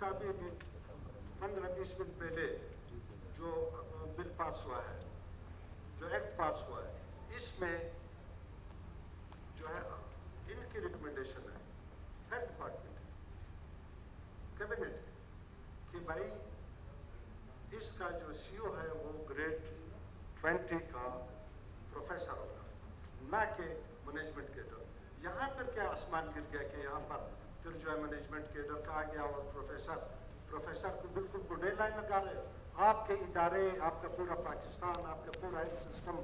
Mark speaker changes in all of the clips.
Speaker 1: का भी 15-20 मिनट पहले जो बिल पास हुआ है, जो एक्ट पास हुआ है, इसमें जो है इनकी रिकमेंडेशन है हेल्थ डिपार्टमेंट, कैबिनेट, कि भाई इसका जो सीईओ है वो ग्रेड 20 का प्रोफेसर होगा, ना कि मैनेजमेंट कैडर। यहाँ पर क्या आसमान गिर गया कि यहाँ पर फिर जो है मैनेजमेंट कैडर का आ गया और प्रोफेसर को बिल्कुल गुडे लाइन लगा रहे हो। आपके इदारे, आपका पूरा पाकिस्तान, आपका पूरा हेल्थ सिस्टम,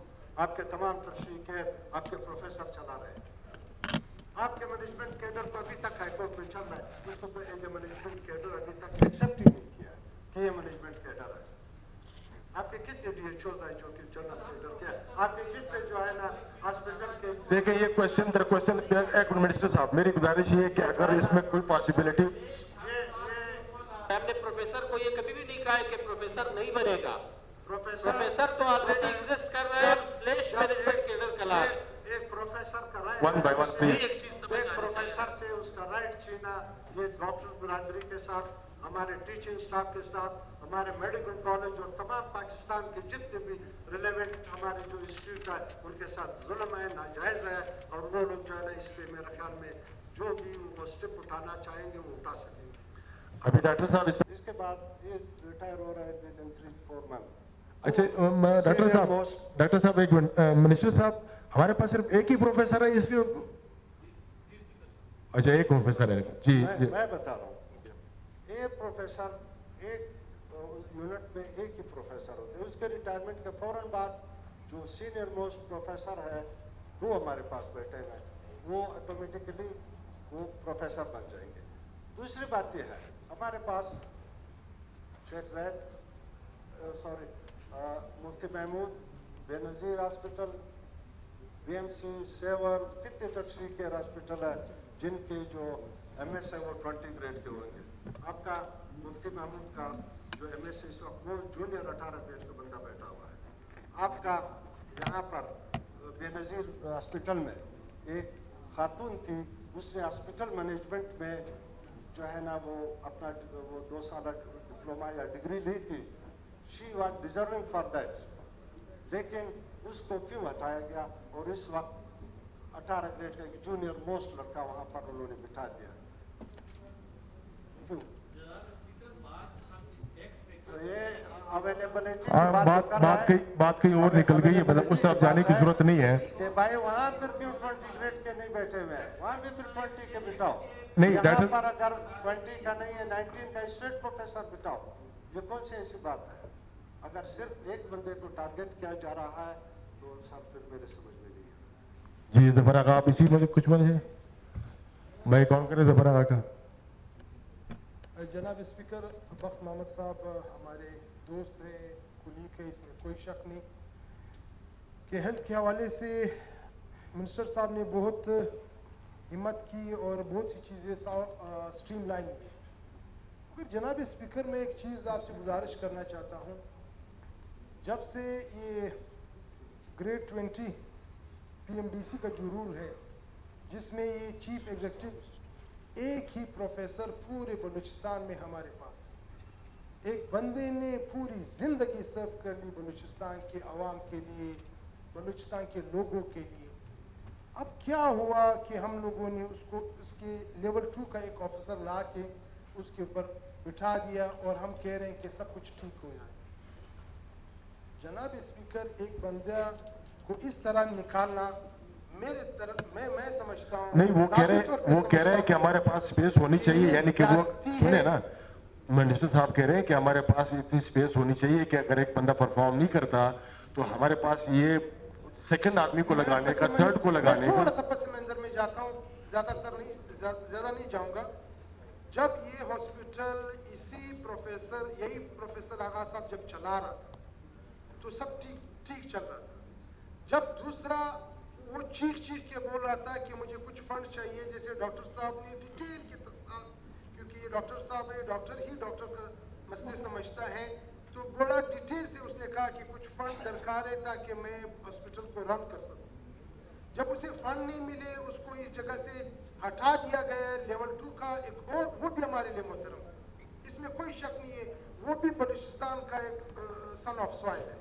Speaker 1: आपके तमाम तशरीकें, आपके प्रोफेसर चला रहे हैं। आपके मैनेजमेंट कैडर को अभी तक हाईकोर्ट में चल रहा है, उसको तो एज ए मैनेजमेंट कैडर अभी तक एक्सेप्ट ही नहीं किया कि ये मैनेजमेंट कैडर है। आपके कितने DHOs है जो कि जनरल कैडर के, आपके कितने जो है ना हॉस्पिटल के।
Speaker 2: देखिए ये क्वेश्चन एक मिनिस्टर साहब, मेरी गुजारिश ये है कि अगर इसमें कोई पॉसिबिलिटी,
Speaker 3: हमने प्रोफेसर को ये कभी भी नहीं कहा है कि प्रोफेसर नहीं बनेगा। प्रोफेसर तो ऑलरेडी एग्जिस्ट कर रहा है, स्लैश मैनेजमेंट कैडर कला है।
Speaker 1: एक प्रोफेसर का right,
Speaker 2: one by one please,
Speaker 1: एक प्रोफेसर से उसका राइट छीना, ये डॉक्टर बिरादरी के साथ, हमारे टीचिंग स्टाफ के साथ, हमारे मेडिकल कॉलेज और तमाम पाकिस्तान के जितने भी रिलेवेंट हमारे जो इंस्टीट्यूट है उनके साथ जुल्म है, नाजायज है। और वो लोग जो है ना इस पे मेरे ख्याल में जो भी वो स्टेप उठाना चाहेंगे वो उठा सकेंगे।
Speaker 2: अभी डॉक्टर साहब
Speaker 1: इसके बाद ये रिटायर हो रहा है विद इन 3-4 मंथ।
Speaker 2: अच्छा डॉक्टर साहब एक मिनट, मिनिस्टर साहब हमारे पास सिर्फ एक ही प्रोफेसर है इसलिए, अच्छा एक प्रोफेसर है जी।
Speaker 1: मैं बता रहा हूँ, एक प्रोफेसर एक यूनिट में एक ही प्रोफेसर होते हैं। उसके रिटायरमेंट के फौरन बाद जो सीनियर मोस्ट प्रोफेसर है वो हमारे पास बैठे हैं, वो ऑटोमेटिकली वो प्रोफेसर बन जाएंगे। दूसरी बात यह है, हमारे पास शेख जैद मुफ्ती महमूद, बेनज़ीर हॉस्पिटल, BMC, सेवर, कितने तशरीह के हॉस्पिटल है जिनके जो MS है वो 20 ग्रेड के होंगे। आपका मुफ्ती महमूद का जो MS इस वक्त वो जूनियर 18 ग्रेड का बंदा बैठा हुआ है। आपका यहाँ पर बेनज़ीर हॉस्पिटल में एक खातून थी, उसने हॉस्पिटल मैनेजमेंट में जो है ना वो अपना वो 2 साल डिप्लोमा या डिग्री ली थी। She was deserving for that, लेकिन उसको क्यों हटाया गया और इस वक्त 18 ग्रेड का एक जूनियर मोस्ट लड़का वहां पर उन्होंने बिठा दिया क्यों? तो ये अवेलेबिलिटी
Speaker 2: बात कहीं और निकल गई है, मतलब उस तरफ जाने की जरूरत नहीं है
Speaker 1: कि भाई वहां फिर क्यों 20 ग्रेड के नहीं बैठे हुए हैं, वहां भी फिर 20 के बिठाओ।
Speaker 2: नहीं
Speaker 1: यहाँ पर अगर 20 का नहीं है 19 का स्टेट प्रोफेसर बिठाओ, ये कौन सी ऐसी बात है? अगर सिर्फ एक बंदे को टारगेट किया जा रहा है तो सब फिर मेरे समझ में नहीं है।
Speaker 2: जी जफर आगा, आप इसी में कुछ बोले, मैं कौन करे जफर आगा का।
Speaker 4: जनाब स्पीकर, बख्त मोहम्मद साहब हमारे दोस्त हैं, कुलीग है, इसमें कोई शक नहीं कि हेल्थ के हवाले से मिनिस्टर साहब ने बहुत हिम्मत की और बहुत सी चीज़ें स्ट्रीमलाइन की। फिर जनाब स्पीकर, मैं एक चीज़ आपसे गुजारिश करना चाहता हूँ, जब से ये ग्रेड 20 PMDC का जो रूल है जिसमें ये चीफ एग्जीक्यूटिव एक ही प्रोफेसर पूरे बलूचिस्तान में हमारे पास, एक बंदे ने पूरी जिंदगी सर्व कर ली बलूचिस्तान के अवाम के लिए, बलूचिस्तान के लोगों के लिए। अब क्या हुआ कि हम लोगों ने उसको उसके लेवल 2 का एक ऑफिसर ला के उसके ऊपर बिठा दिया और हम कह रहे हैं कि सब कुछ ठीक हो जाए। जनाब स्पीकर, एक बंदा को इस तरह निकालना मेरे तरफ मैं समझता हूँ
Speaker 2: नहीं, वो कह रहे हैं कि हमारे पास स्पेस होनी चाहिए, यानी कि वो सुने ना, मिनिस्टर साहब कह रहे हैं कि हमारे पास इतनी स्पेस होनी चाहिए कि अगर एक बंदा परफॉर्म नहीं करता तो हमारे पास ये सेकंड आदमी को लगाने का, थर्ड को लगाने का।
Speaker 4: थोड़ा सा पस मंजर में जाता हूँ, ज्यादा नहीं जाऊंगा। जब ये हॉस्पिटल यही प्रोफेसर आगा साहब जब चला रहा था तो सब ठीक चल रहा था। जब दूसरा वो चीख के बोल रहा था कि मुझे कुछ फंड चाहिए, जैसे डॉक्टर साहब ने डिटेल के साथ, क्योंकि ये डॉक्टर साहब है, डॉक्टर का मसले समझता है, तो बड़ा डिटेल से उसने कहा कि कुछ फंड दरकार है ताकि मैं हॉस्पिटल को रन कर सकूं। जब उसे फंड नहीं मिले, उसको इस जगह से हटा दिया गया। लेवल 2 का एक और वो भी हमारे लिए मोहतरम, इस اس میں کوئی شک نہیں ہے وہ بھی بلوچستان کا ایک سن آف سوائل ہے.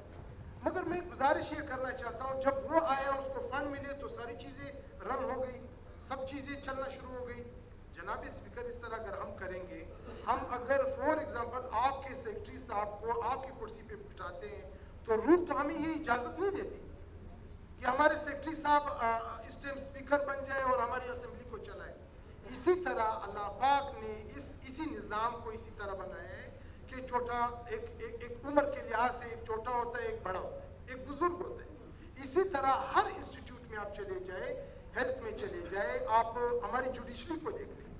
Speaker 4: مگر میں گزارش یہ کرنا چاہتا ہوں جب وہ آیا اس کو فنڈ ملے تو ساری چیزیں رن ہو گئی, سب چیزیں چلنا شروع ہو گئی. جناب اسپیکر اس طرح اگر ہم کریں گے, ہم اگر فور ایگزامپل آپ کے سیکرٹری صاحب کو آپ کی کرسی پہ بٹھاتے ہیں تو رول تو ہمیں یہ اجازت نہیں دیتی کہ ہمارے سیکرٹری صاحب اس ٹائم اسپیکر بن جائے اور ہماری اسمبلی کو چلائے. اسی طرح اللہ پاک نے اسی نظام کو اسی طرح بنایا ہے کہ چھوٹا ایک عمر کے لحاظ سے ایک چھوٹا ہوتا ہے, ایک بڑا ہوتا ہے, ایک بزرگ ہوتا ہے. اسی طرح ہر انسٹیٹیوٹ میں آپ چلے جائے, ہیلتھ میں چلے جائے, آپ ہماری جوڈیشری کو دیکھ لیں,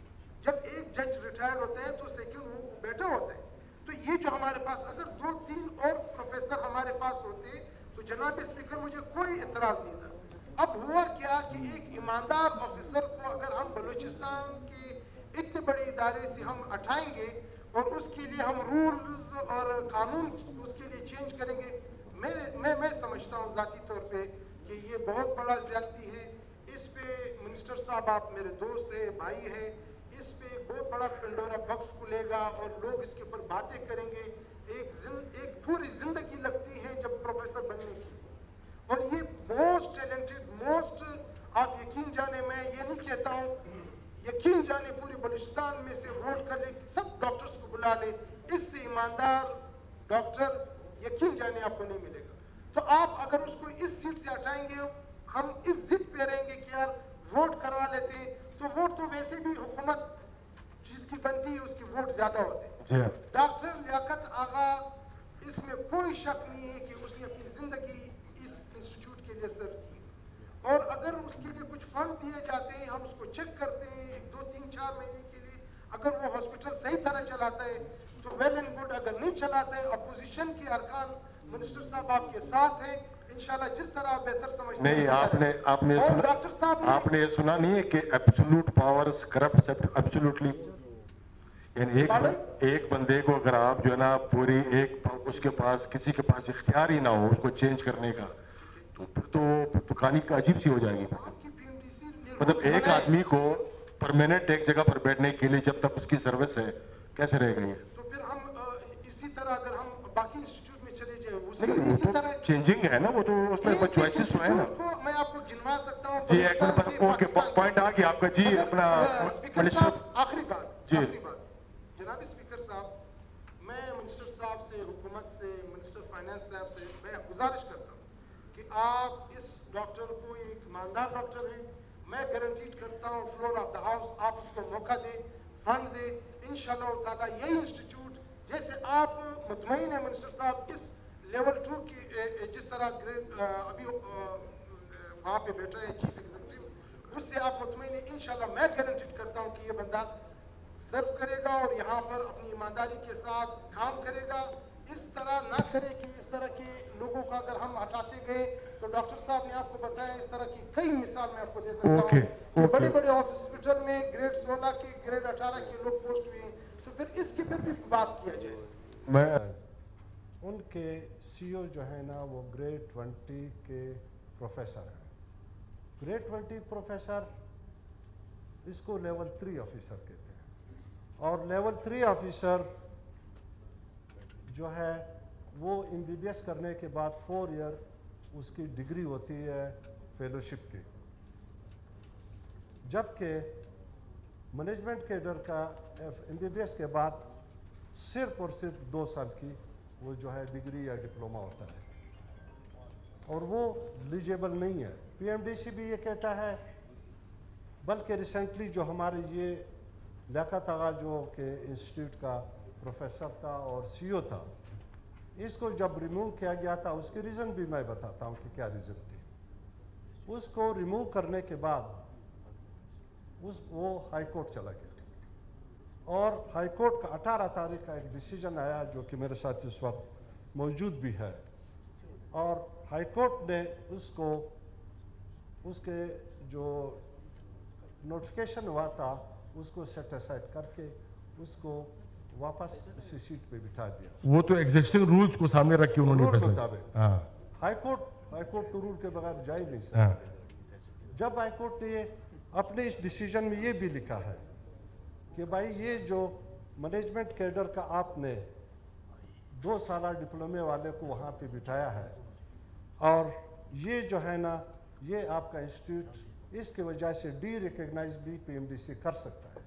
Speaker 4: جب ایک جج ریٹائرڈ ہوتا ہے تو سیکنڈ وہ بیٹا ہوتا ہے. تو یہ جو ہمارے پاس اگر 2-3 اور پروفیسر ہمارے پاس ہوتے تو جناب اسپیکر مجھے کوئی اعتراض نہیں تھا. اب ہوا کیا کہ ایک ایماندار آفیسر کو اگر ہم بلوچستان کے اتنے بڑے ادارے سے ہم ہٹائیں گے اور اس کے لیے ہم رولز اور قانون اس کے لیے چینج کریں گے, میں سمجھتا ہوں ذاتی طور پہ کہ یہ بہت بڑا زیادتی ہے. اس پہ منسٹر صاحب آپ میرے دوست ہیں, بھائی ہیں, اس پہ ایک بہت بڑا پنڈورا باکس کھلے گا اور لوگ اس کے اوپر باتیں کریں گے. ایک پوری زندگی لگتی ہے جب پروفیسر بننے کی, اور یہ موسٹ ٹیلنٹڈ, موسٹ, آپ یقین جانے, میں یہ نہیں کہتا ہوں, یقین جانے پوری بلوچستان میں سے ووٹ کر لے, سب ڈاکٹرز کو بلا لے, اس سے ایماندار ڈاکٹر یقین جانے آپ کو نہیں ملے گا. تو آپ اگر اس کو اس سیٹ سے ہٹائیں گے, ہم اس ضد پہ رہیں گے کہ یار ووٹ کروا لیتے ہیں, تو ووٹ تو ویسے بھی حکومت جس کی بنتی ہے اس کے ووٹ زیادہ ہوتے ہیں. ڈاکٹر لیاقت آغا, اس میں کوئی شک نہیں ہے کہ اس نے اپنی زندگی اس انسٹیٹیوٹ کے لیے سرو کی, اور اگر اس کے لیے کچھ فنڈ دیے جاتے ہیں, ہم اس کو چیک کرتے ہیں 2-3-4 مہینے کے لیے, اگر وہ ہاسپٹل صحیح طرح چلاتا ہے تو ویل اینڈ گڈ, اگر نہیں چلاتا ہے, اپوزیشن کے ارکان منسٹر صاحب آپ کے ساتھ ہیں, انشاءاللہ جس طرح آپ بہتر سمجھتے ہیں.
Speaker 2: نہیں, آپ نے سنا نہیں ہے کہ ایبسولوٹ پاورز کرپٹ ایبسولوٹلی, یعنی ایک بندے کو اگر آپ جو ہے نا پوری اس کے پاس کسی کے پاس اختیار ہی نہ ہو اس کو چینج کرنے کا, تو پھر تو کہانی کا عجیب سی ہو جائے گی. مطلب ایک آدمی کو پرماننٹ ایک جگہ پر بیٹھنے کے لیے جب تک اس کی سروس ہے, کیسے رہے گا یہ؟
Speaker 4: تو پھر ہم اسی طرح اگر ہم باقی انسٹیٹیوٹ میں چلے جائیں, اسی طرح
Speaker 2: چینجنگ ہے نا, وہ تو اس میں چوائسز تو ہے نا.
Speaker 4: میں آپ کو گنوا سکتا ہوں.
Speaker 2: جی ایک اوکے, پوائنٹ آ گیا آپ کا. جی اپنا
Speaker 4: آخری بات, جناب اسپیکر صاحب, میں منسٹر صاحب سے, حکومت سے, منسٹر فائنانس صاحب سے میں گزارش کرتا ہوں کہ آپ اس ڈاکٹر کو, ایک ایماندار ڈاکٹر ہے, میں گارنٹیڈ کرتا ہوں فلور آف دا ہاؤس آپ اس کو موقع دیں, فنڈ دیں, انشاءاللہ تعالیٰ یہی انسٹیٹیوٹ جیسے آپ مطمئن ہیں منسٹر صاحب اس لیول 2 کی جس طرح گریڈ ابھی وہاں پہ بیٹھا ہے چیف ایگزیکٹو, اس سے آپ مطمئن ہیں, انشاءاللہ میں گارنٹیڈ کرتا ہوں کہ یہ بندہ سرو کرے گا اور یہاں پر اپنی ایمانداری کے ساتھ کام کرے گا. اس طرح نہ کرے کہ اس طرح کے لوگوں کا اگر ہم ہٹاتے گئے تو ڈاکٹر صاحب نے آپ کو بتایا اس طرح کی کئی مثال میں آپ کو دے سکتا ہوں. بڑے بڑے ہاسپٹل میں گریڈ 16 کے, گریڈ 18 کے لوگ پوسٹ ہوئے ہیں, تو پھر اس کی پھر بھی بات کیا جائے.
Speaker 5: میں ان کے سی او جو ہے نا وہ گریڈ 20 کے پروفیسر ہیں. گریڈ 20 پروفیسر اس کو لیول 3 آفیسر کہتے ہیں, اور لیول 3 آفیسر جو ہے وہ ایم بی بی ایس کرنے کے بعد 4 ایئر اس کی ڈگری ہوتی ہے فیلوشپ کی, جبکہ مینجمنٹ کیڈر کا ایم بی بی ایس کے بعد صرف اور صرف 2 سال کی وہ جو ہے ڈگری یا ڈپلومہ ہوتا ہے, اور وہ ایلیجیبل نہیں ہے. پی ایم ڈی سی بھی یہ کہتا ہے, بلکہ ریسنٹلی جو ہمارے یہ لیاقت آغا جو کہ انسٹیٹیوٹ کا پروفیسر تھا اور سی او تھا, اس کو جب ریموو کیا گیا تھا اس کی ریزن بھی میں بتاتا ہوں کہ کیا ریزن تھی. اس کو ریموو کرنے کے بعد وہ ہائی کورٹ چلا گیا, اور ہائی کورٹ کا 18 تاریخ کا ایک ڈیسیجن آیا جو کہ میرے ساتھ اس وقت موجود بھی ہے, اور ہائی کورٹ نے اس کو اس کے جو نوٹیفیکیشن ہوا تھا اس کو سیٹ اسائڈ کر کے اس کو واپس اسی سیٹ پہ بٹھا دیا.
Speaker 2: وہ تو ایگزسٹنگ رولز کو سامنے رکھ کے انہوں نے
Speaker 5: فیصلہ, ہائی کورٹ تو رول کے بغیر جا ہی نہیں سکتا. جب ہائی کورٹ نے اپنے اس ڈیسیجن میں یہ بھی لکھا ہے کہ بھائی یہ جو मैनेजमेंट कैडर का आपने 2 साल डिप्लोमे वाले को वहाँ पे बिठाया है, और ये जो है ना, ये आपका इंस्टीट्यूट इसकी वजह से डी रिकग्नाइज भी पीएमडीसी कर सकता है।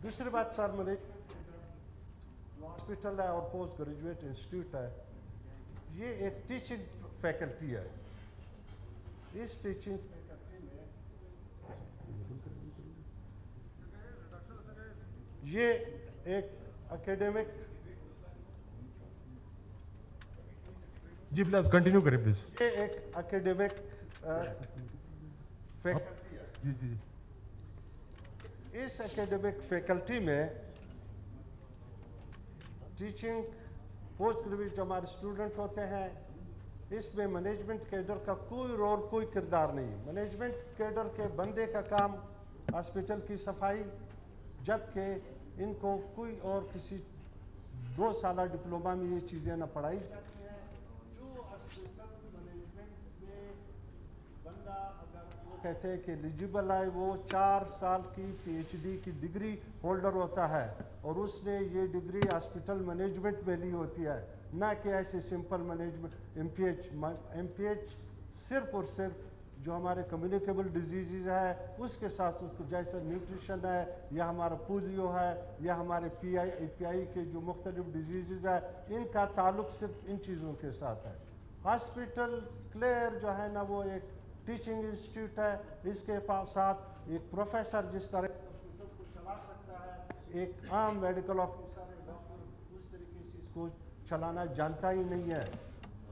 Speaker 5: दूसरी बात सर, मैनेजमेंट हॉस्पिटल है और पोस्ट ग्रेजुएट इंस्टीट्यूट है, ये एक टीचिंग फैकल्टी है। इस टीचिंग फैकल्टी में ये एक एकेडमिक,
Speaker 2: जी प्लीज कंटिन्यू करें प्लीज।
Speaker 5: ये एक एकेडमिक फैकल्टी है।
Speaker 2: जी जी।
Speaker 5: इस एकेडमिक फैकल्टी में टीचिंग पोस्ट ग्रेजुएट जो हमारे स्टूडेंट होते हैं, इसमें मैनेजमेंट कैडर का कोई रोल, कोई किरदार नहीं। मैनेजमेंट कैडर के बंदे का काम हॉस्पिटल की सफाई, जबकि इनको कोई और किसी 2 साल डिप्लोमा में ये चीज़ें न पढ़ाई जाती हैं। जो हॉस्पिटल मैनेजमेंट में बंदा अगर वो कहते हैं कि एलिजिबल है, वो 4 साल की पीएचडी की डिग्री होल्डर होता है, और उसने ये डिग्री हॉस्पिटल मैनेजमेंट में ली होती है, ना कि ऐसे सिंपल मैनेजमेंट एमपीएच सिर्फ और सिर्फ जो हमारे कम्युनिकेबल डिजीज़ है उसके साथ उसको, जैसे न्यूट्रिशन है या हमारा पोलियो है या हमारे पीआई के जो मुख्तलिफ डिजीज़ है, इनका ताल्लुक सिर्फ इन चीज़ों के साथ है। हॉस्पिटल क्लियर जो है ना, वो एक टीचिंग इंस्टीट्यूट है, इसके साथ एक प्रोफेसर जिस तरह हॉस्पिटल को चला सकता है, एक आम मेडिकल ऑफिसर है, डॉक्टर उस तरीके से इसको चलाना जानता ही नहीं है।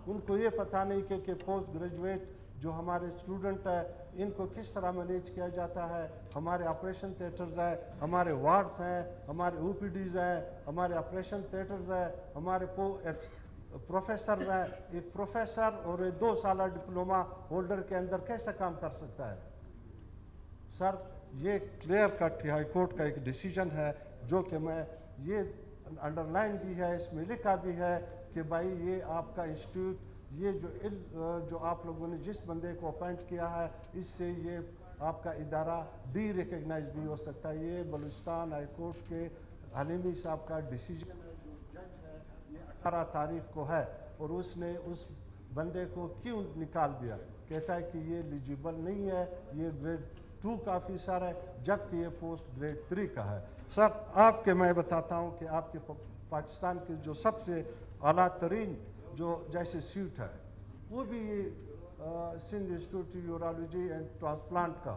Speaker 5: उनको ये पता नहीं कि पोस्ट ग्रेजुएट जो हमारे स्टूडेंट है, इनको किस तरह मैनेज किया जाता है। हमारे ऑपरेशन थिएटर्स है, हमारे वार्ड्स हैं, हमारे ओपीडीज हैं, हमारे ऑपरेशन थिएटर्स है, हमारे प्रोफेसर है। एक प्रोफेसर और 2 साल डिप्लोमा होल्डर के अंदर कैसे काम कर सकता है? सर, ये क्लियर कट हाई कोर्ट का एक डिसीजन है, जो कि मैं ये अंडरलाइन भी है, इसमें लिखा भी है कि भाई ये आपका इंस्टीट्यूट, ये जो आप लोगों ने जिस बंदे को अपॉइंट किया है, इससे ये आपका इदारा डी रिकग्नाइज भी हो सकता है। ये बलूचिस्तान हाई कोर्ट के हलीमी साहब का डिसीजन है, जो जज है, ये 18 तारीख को है, और उसने उस बंदे को क्यों निकाल दिया? कहता है कि ये एलिजिबल नहीं है, ये ग्रेड 2 का ऑफिसर है, जबकि ये पोस्ट ग्रेड 3 का है। सर, आपके मैं बताता हूँ कि आपके पाकिस्तान के जो सबसे आला तरीन जो जैसे सीट है, वो भी Sindh institute urology and transplant का,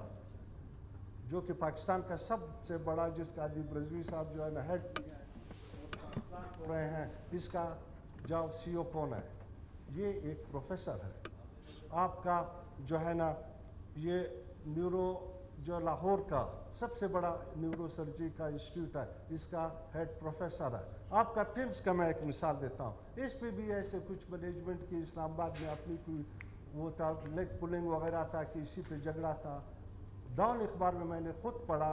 Speaker 5: जो कि पाकिस्तान का सबसे बड़ा, जिसका अदीब रजवी साहब जो है ना हेड ट्रांसप्लांट हो रहे हैं, इसका जो सीईओ कौन है? ये एक प्रोफेसर है। आपका जो है ना, ये न्यूरो जो लाहौर का सबसे बड़ा न्यूरो सर्जरी का इंस्टीट्यूट है, इसका हेड प्रोफेसर है। आपका फिम्स का मैं एक मिसाल देता हूँ, इस पे भी ऐसे कुछ मैनेजमेंट की इस्लामाबाद में अपनी कोई वो था, लेग पुलिंग वगैरह था कि इसी पे झगड़ा था। डॉन अखबार में मैंने खुद पढ़ा,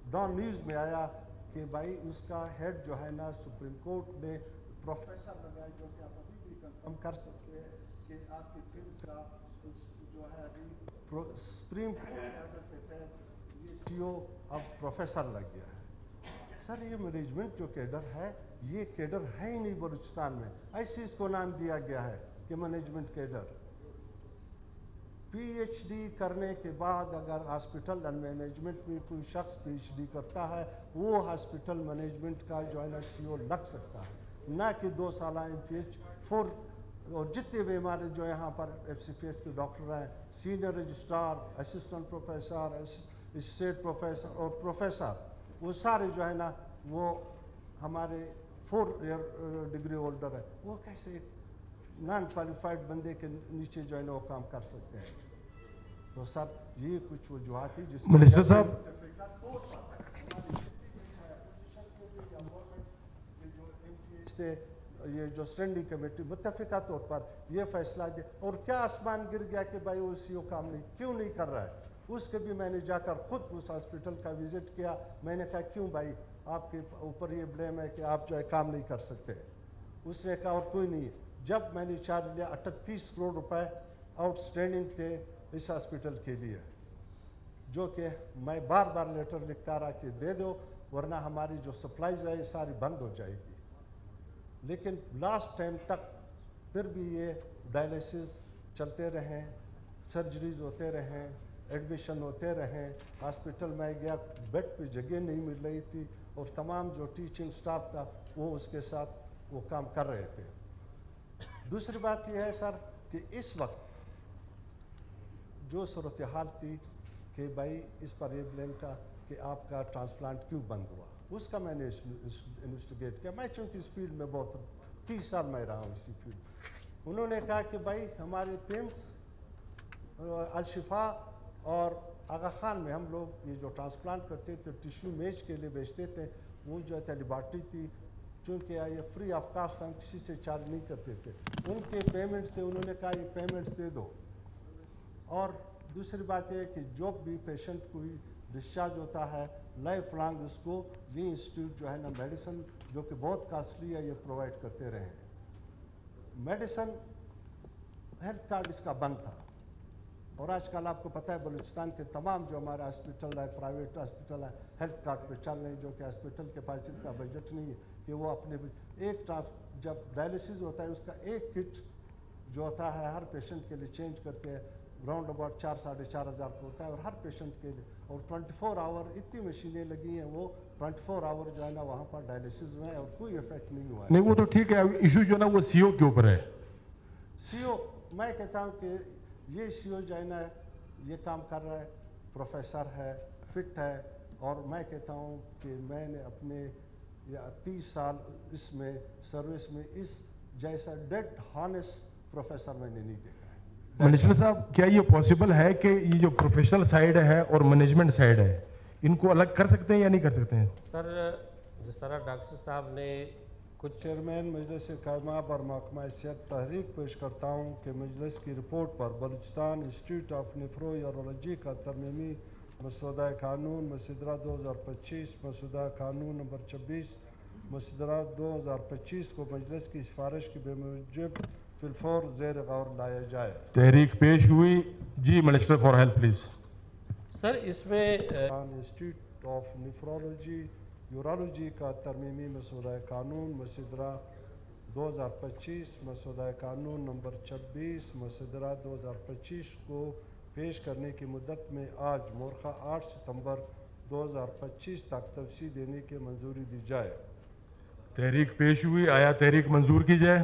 Speaker 5: डॉन न्यूज़ में आया कि भाई उसका हेड जो है ना, सुप्रीम कोर्ट ने प्रोफेसर लगाया, जो कि आप अभी भी कंफर्म कर सकते हैं कि आपकी फिम्स का जो है अभी सुप्रीम कोर्ट के तहत ये सीईओ अब प्रोफेसर लग गया है। सर, ये मैनेजमेंट जो कैडर है, ये कैडर है ही नहीं बलूचिस्तान में, ऐसे इसको नाम दिया गया है कि मैनेजमेंट कैडर। पीएचडी करने के बाद अगर हॉस्पिटल एंड मैनेजमेंट में कोई शख्स पीएचडी करता है, वो हॉस्पिटल मैनेजमेंट का जो है ना सीईओ लग सकता है, ना कि 2 साल एमपीएच 4। और जितने भी हमारे जो यहाँ पर एफसीपीएस के डॉक्टर हैं, senior registrar, assistant professor, state professor और प्रोफेसर, वो सारे जो है ना, वो हमारे 4 ईयर डिग्री होल्डर है। वो कैसे नॉन क्वालिफाइड बंदे के नीचे जो है ना वो काम कर सकते हैं? तो सर, ये कुछ वजूहत थी जिसकी
Speaker 2: मिनिस्टर साहब,
Speaker 5: ये जो स्टैंडिंग कमेटी मुत्तफिका तौर पर ये फैसला दे, और क्या आसमान गिर गया कि भाई वो सीईओ काम नहीं क्यों नहीं कर रहा है? उसके भी मैंने जाकर खुद उस हॉस्पिटल का विजिट किया। मैंने कहा क्यों भाई आपके ऊपर ये ब्लेम है कि आप जो है काम नहीं कर सकते? उसने कहा और कोई नहीं। जब मैंने चार्ज लिया 38 करोड़ रुपए आउटस्टैंडिंग थे इस हॉस्पिटल के लिए, जो कि मैं बार बार लेटर लिखता रहा कि दे दो, वरना हमारी जो सप्लाईज है ये सारी बंद हो जाएगी। लेकिन लास्ट टाइम तक फिर भी ये डायलिसिस चलते रहें, सर्जरीज होते रहें, एडमिशन होते रहें। हॉस्पिटल में गया, बेड पे जगह नहीं मिल रही थी और तमाम जो टीचिंग स्टाफ था वो उसके साथ वो काम कर रहे थे। दूसरी बात यह है सर कि इस वक्त जो सूरत हाल थी कि भाई इस पर ये ब्लेम था कि आपका ट्रांसप्लांट क्यों बंद हुआ, उसका मैंने इन्वेस्टिगेट किया। मैं चूँकि इस फील्ड में बहुत 30 साल में रहा हूँ इसी फील्ड। उन्होंने कहा कि भाई हमारे पिम्स, अल-शिफा और आगा खान में हम लोग ये जो ट्रांसप्लांट करते थे, टिश्यू मेज के लिए बेचते थे, वो जो है लेबॉर्ट्री थी, चूँकि ये फ्री ऑफ कास्ट हम किसी से चार्ज नहीं करते थे। उनके पेमेंट्स थे, उन्होंने कहा ये पेमेंट्स दे दो। और दूसरी बात यह है कि जो भी पेशेंट कोई डिस्चार्ज होता है, लाइफ लॉन्ग उसको ये इंस्टीट्यूट जो है ना मेडिसिन जो कि बहुत कॉस्टली है ये प्रोवाइड करते रहे हैं। मेडिसिन हेल्थ कार्ड इसका बंद था और आजकल आपको पता है बलूचिस्तान के तमाम जो हमारे हॉस्पिटल है, प्राइवेट हॉस्पिटल है, हेल्थ कार्ड पे चल रहे हैं, जो कि हॉस्पिटल के पास इतना बजट नहीं है कि वो अपने जब डायलिसिस होता है उसका एक किट जो होता है हर पेशेंट के लिए चेंज करके राउंड अबाउट 4-4.5 हज़ार का होता है और हर पेशेंट के लिए, और 24 आवर इतनी मशीनें लगी हैं, वो 24 आवर जो है ना वहाँ पर डायलिसिस में और कोई इफेक्ट नहीं हुआ है।
Speaker 2: नहीं वो तो ठीक है, इशू जो है ना वो सीओ के ऊपर है।
Speaker 5: सीओ मैं कहता हूँ कि ये सीओ जो है ना ये काम कर रहा है, प्रोफेसर है, फिट है, और मैं कहता हूँ कि मैंने अपने 30 साल इसमें सर्विस में इस जैसा डेड हॉनेस्ट प्रोफेसर मैंने नहीं देखा है।
Speaker 2: मिनिस्टर साहब, क्या ये पॉसिबल है कि ये जो प्रोफेशनल साइड है और मैनेजमेंट साइड है इनको अलग कर सकते हैं या नहीं कर सकते हैं?
Speaker 3: सर, जिस तरह डॉक्टर साहब ने
Speaker 5: कुछ चेयरमैन मजलिस क़ाइमा और महकमा सेहत तहरीक पेश करता हूँ कि मजलिस की रिपोर्ट पर बलूचिस्तान इंस्टीट्यूट ऑफ नेफ्रोयूरोलॉजी का तरमीमी मसौदा कानून मसदरा 2025 मसौदा कानून नंबर 26 मसदरा 2025 को मजलिस की सिफारिश की बेमुजब फिलफौर ज़ेर गौर लाया जाए।
Speaker 2: तहरीक पेश हुई जी। Minister for health please.
Speaker 3: Sir, इसमें
Speaker 5: इंस्टीट्यूट ऑफ नेफ्रोलॉजी यूरोलॉजी का तरमीमी मसौदा कानून मसदरा 2025 मसौदा कानून नंबर 26 मसदरा 2025 को पेश करने की मुद्दत में आज मोरखा 8 सितंबर 2025 तक तवसी देने की मंजूरी दी जाए।
Speaker 2: तहरीक पेश हुई, आया तहरीक मंजूर की जाए।